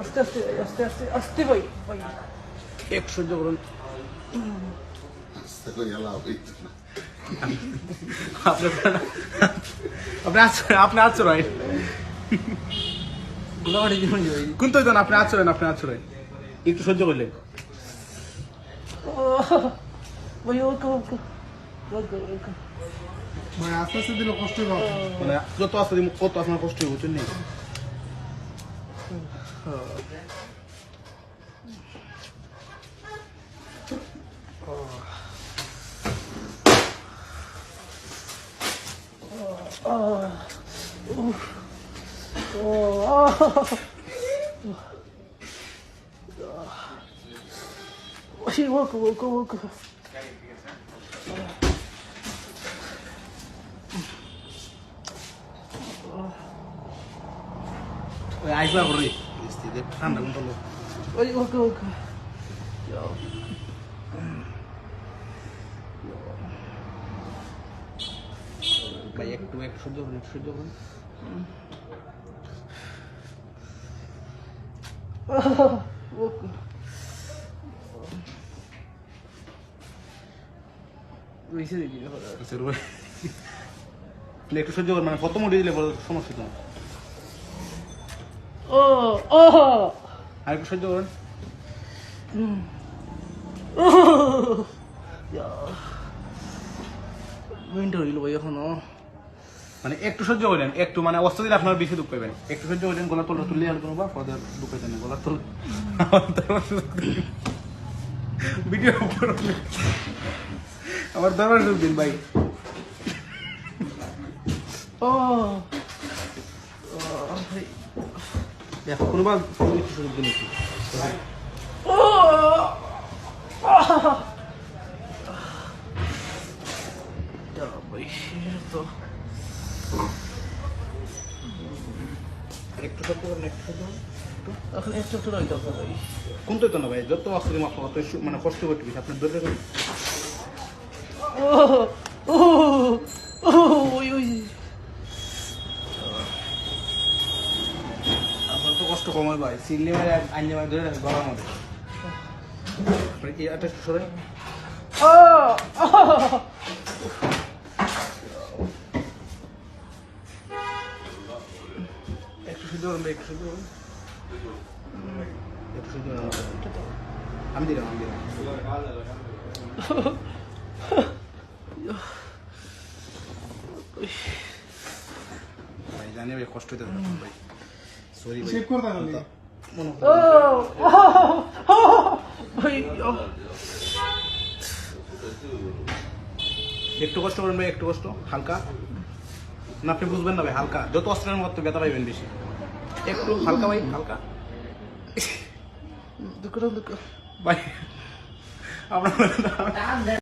আস্তে আস্তে আস্তে আস্তে আস্তে ভাই ভাই এক সহ্য করুন। আপনি আচরণ গোলাবাড়ি জীবন ভাই কিন্তু আপনি আচরণ একটু সহ্য করলেন। ভাই ওকে ওকে ওকে ওকে মানে আস্তে আস্তে দিলে কষ্ট হবে। মানে যত আস্তে দিন কত আপনার কষ্ট হবে বুঝছেন নি? ওকে ওকে ওকে আইসবা করি ঠান্ডা কোন ওকে ওকে ভাই একটু সহ্য করুন সহ্য করুন। ওকে বেশি দেখি আচ্ছা রুই একটু সহ্য করুন মানে কত মুড়ি দিলে বড় সমস্যা তো ও ও আর একটু সহ্য করুন। উইন্টার হইল ভাই এখনো মানে একটু সহ্য করলেন একটু মানে অস্ত্র দিলে আপনার বেশি দুঃখ পাবেন। একটু সহ্য করলেন গলার তলটা তুললে আর কোনো বা পদের দুঃখ পাইতেন না গলার তল ভিডিও আমার দরবার দিন ভাই। ও দেখো কোনোবা একটু সুযোগ দিন একটু ও ভাই তো একটু সহ্য করেন একটু সহ্য করুন। এখন একটু তো রাখতে হবে ভাই কোন তো না ভাই যত অস্ত্র দিন আপনার অত মানে কষ্ট করতে বেশি আপনার ধরে রাখুন। ও ও ও ওই ওই আপনার তো কষ্ট কম হয় ভাই সিগলি মারে আইনে মারে ধরে রাখে গলার মধ্যে এটা একটু সরে ও একটু সহ্য করুন ভাই একটু সহ্য করুন একটু সহ্য করুন আমি দিলাম ভাই জানি ভাই কষ্ট হইতে ভাই সরি ভাই চেক করে তাহলে মনে ও ভাই একটু কষ্ট করুন ভাই একটু কষ্ট হালকা না আপনি বুঝবেন না ভাই হালকা যত অস্ত্রের মতো ব্যথা পাইবেন বেশি একটু হালকা ভাই হালকা দুঃখ দুঃখ ভাই আমরা